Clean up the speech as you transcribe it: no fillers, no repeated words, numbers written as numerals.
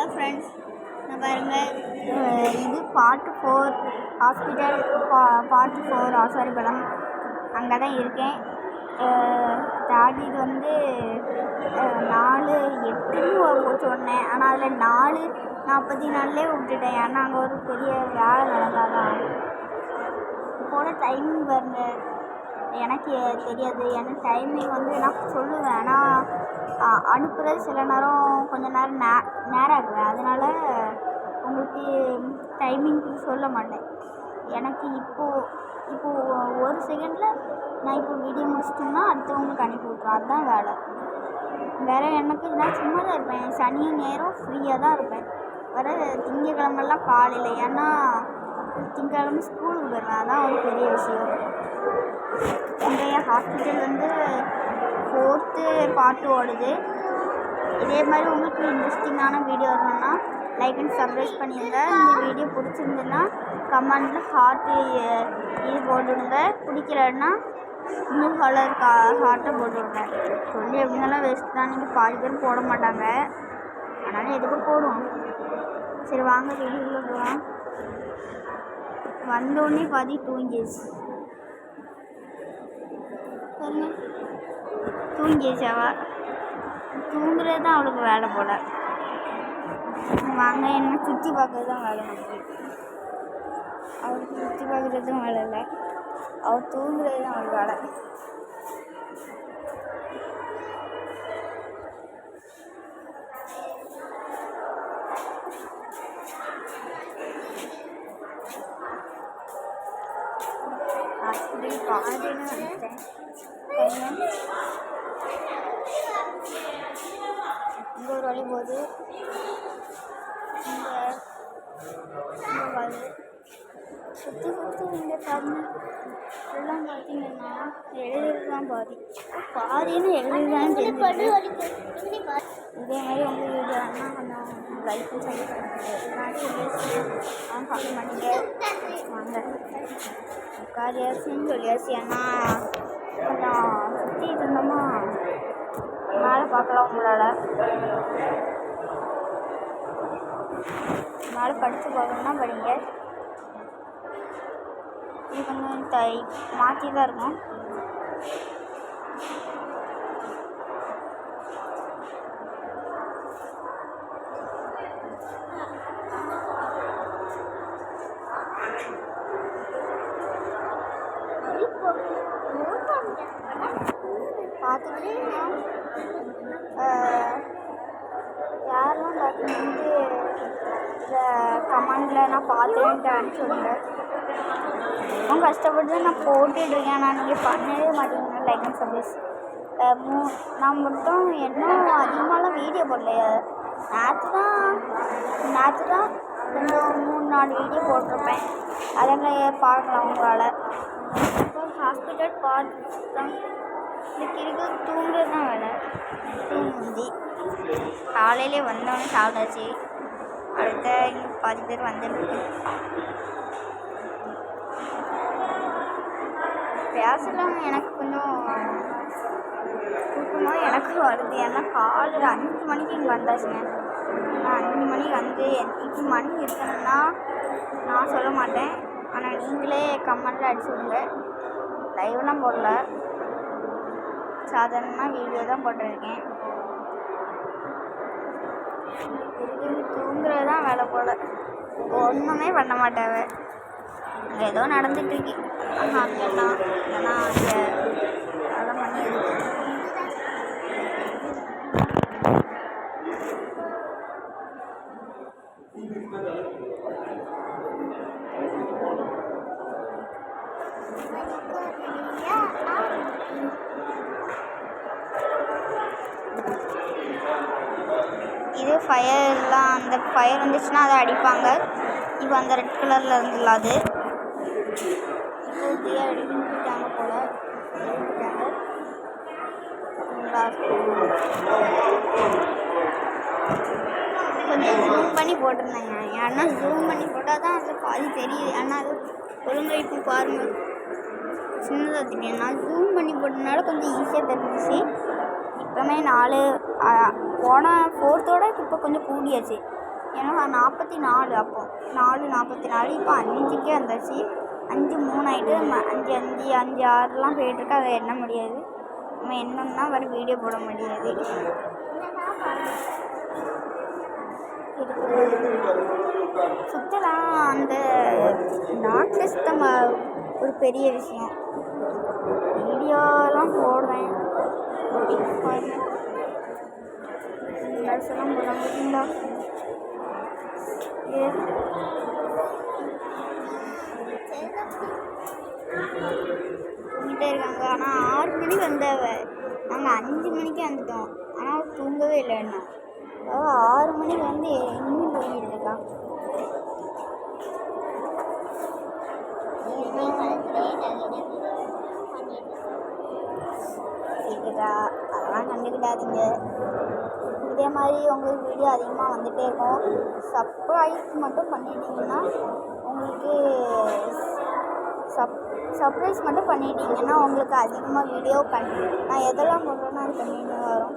Hello friends, நான் பாருங்கள், இது பார்ட் 4 ஹாஸ்பிட்டல் பார்ட் 4 ஆசாரிபள்ளம். அங்கே தான் இருக்கேன். டாடி இது வந்து 4:08 சொன்னேன், ஆனால் அதில் 4:44 விட்டுட்டேன். ஏன்னா அங்கே ஒரு பெரிய வேலை நடந்தாதான் போல. டைமிங் பாருங்கள், எனக்கு தெரியாது. ஏன்னா டைமிங் வந்து நான் சொல்லுவேன், ஆனால் அனுப்புகிறது சில நேரம் கொஞ்சம் நேரம் நேரம் ஆகுவேன். அதனால் உங்களுக்கு டைமிங் சொல்ல மாட்டேன். எனக்கு இப்போது ஒரு செகண்டில் நான் இப்போ வீடியோ முடிச்சிட்டோம்னா அடுத்தவங்களுக்கு அனுப்பி விட்ருவேன். அதுதான் வேறு எனக்கு நான் சும்மா தான் இருப்பேன். சனி நேரம் ஃப்ரீயாக தான் இருப்பேன். வர திங்கக்கிழமெல்லாம் காலையில், ஏன்னா திங்கக்கிழமை ஸ்கூலுக்கு போயிடுவேன். அதான் ஒரு பெரிய விஷயம். இன்றைய ஹாஸ்பிட்டல் வந்து 4th பார்ட் ஓடுது. இதே மாதிரி உங்களுக்கு இன்ட்ரெஸ்டிங்கான வீடியோ வரணும்னா லைக் அண்ட் சப்ஸ்கிரைப் பண்ணிடுங்க. இந்த வீடியோ பிடிச்சிருந்துன்னா கமெண்டில் ஹார்ட்டு இது போட்டுவிடுங்க. பிடிக்கலன்னா ப்ளூ கலர் ஹார்ட்டை போட்டுவிடுங்க. சொல்லி எப்படினாலும் வேஸ்ட் தான். நீங்கள் பாதி பேர் போட மாட்டாங்க, அதனால் எதுக்கும் போடுவோம். சரி வாங்க வீடியோக்குள்ளே போகலாம். வந்தோடனே பாதி தூங்கிடுச்சு. சரிங்க, தூங்கிடுச்சாவா? தூங்குறது தான் அவளுக்கு வேலை போல். வாங்க, என்ன சுற்றி பார்க்கறது தான் வேலை. நமக்கு அவளுக்கு சுற்றி பார்க்குறதும் வேலை இல்லை, அவள் தூங்குறது தான் அவளுக்கு வேலை. ஹாஸ்பிட்டல் பாதின்னு வந்துட்டேன். இங்கே ஒரு வழி போகுது, இங்கே வருது, சுற்றி இங்கே பாருங்க. எல்லாம் பார்த்தீங்கன்னா எழுதுறது தான் பாதின்னு எழுதுதான் தெரிஞ்சு. இதே மாதிரி உங்கள் வீடியோனா கொஞ்சம் லைஃப் சொல்லி பார்க்க மாட்டீங்க. வாங்க உட்காரியாச்சுன்னு சொல்லியாச்சு. ஏன்னா கொஞ்சம் சுற்றிட்டு இருந்தோமா மேலே பார்க்கலாம். உங்களால் மேலே படித்து பார்க்கணுன்னா படிங்க. இது கொஞ்சம் மாற்றி தான் இருக்கும். பார்த்துக்கிட்டு யாரெல்லாம் பார்த்துக்கிட்டு இந்த கமெண்டில் நான் பார்த்தேன்ட்டு அனுப்பிச்சுடுங்க. ரொம்ப கஷ்டப்பட்டு நான் போட்டுட்ருக்கேன். ஆனால் நீங்கள் பண்ணவே மாட்டேங்க. Like and subscribe. நான் மட்டும் இன்னும் அதிகமாகலாம் வீடியோ போடலையே. நேற்று தான் கொஞ்சம் 3-4 வீடியோ போட்டிருப்பேன். அதெல்லாம் பார்க்கலாம் உங்களால். அப்புறம் ஹாஸ்பிட்டல் தான் இதுக்கு தூங்குறது தான் வேலை. தூங்குந்தி காலையிலே வந்தோடனே சாப்பிட்டாச்சு. அடுத்த இங்கே பாதி பேர் வந்துருக்கு. பேசலாம். எனக்கு கொஞ்சம் தூக்கமாக எனக்கு வருது. ஏன்னா காலையில் 5 மணிக்கு இங்கே வந்தாச்சுங்க. நான் 5 மணிக்கு வந்து இப்போ மணி இருக்கணும்னா நான் சொல்ல மாட்டேன், ஆனால் நீங்களே கமெண்டில் அடிச்சு விடுங்க. லைவ்லாம் போடல, சாதாரணமாக வீடியோ தான் போட்டிருக்கேன். தூங்குறது தான் வேலை போல், ஒன்றுமே பண்ண மாட்டாவ. ஏதோ நடந்துட்டுருக்கு. அப்படிலாம் இல்லைன்னா அங்கே அதெல்லாம் பண்ணி இருக்கு. இது ஃபயர்லாம், அந்த ஃபயர் வந்துச்சுன்னா அதை அடிப்பாங்க. இப்போ அந்த ரெட் கலரில் இருந்துல அது இப்போ அடிக்கிட்டாங்க போல். கொஞ்சம் ஜூம் பண்ணி போட்டிருந்தேங்க. ஏன்னா ஜூம் பண்ணி போட்டால் தான் அதில் பாதி தெரியுது. ஏன்னா அது ஒழுங்காக இப்போ பாருங்கள் சின்னதாக தெரியும். நான் ஜூம் பண்ணி போட்டதுனால கொஞ்சம் ஈஸியாக தெரிஞ்சிச்சு. இப்போமே 4 போன 4th இப்போ கொஞ்சம் கூடியாச்சு. ஏன்னா 44 அப்போ 4:44 இப்போ 5க்கே வந்துச்சு. 5:03 ஆகிட்டு 5:05 5:06 போயிட்டுருக்கு. அதை எண்ண முடியாது. நம்ம எண்ணோம்னா வர வீடியோ போட முடியாது. சுற்றலாம் அந்த டாக்டர்ஸ் தான் ஒரு பெரிய விஷயம். வீடியோலாம் போடுவேன். ட்ரெஸ்ஸெல்லாம் போட முடியுங்களா? தூங்கிட்டே இருக்காங்க. ஆனால் 6 மணி வந்தவ, நாங்கள் 5 மணிக்கு வந்துட்டோம். ஆனால் தூங்கவே இல்லை. என்ன 6 மணிக்கு வந்து இன்னும் தூங்கிட்டு இருக்கா. கேட்குதா? அதெல்லாம் கண்டுக்கிட்டாதீங்க. இதே மாதிரி உங்களுக்கு வீடியோ அதிகமாக வந்துகிட்டே இருக்கும். சர்ப்ரைஸ் மட்டும் பண்ணிட்டீங்கன்னா உங்களுக்கு சர்ப்ரைஸ் மட்டும் பண்ணிட்டீங்கன்னா உங்களுக்கு அதிகமாக வீடியோ நான் எதெல்லாம் போடுறேன்னா அது கண்டினியூ வரும்.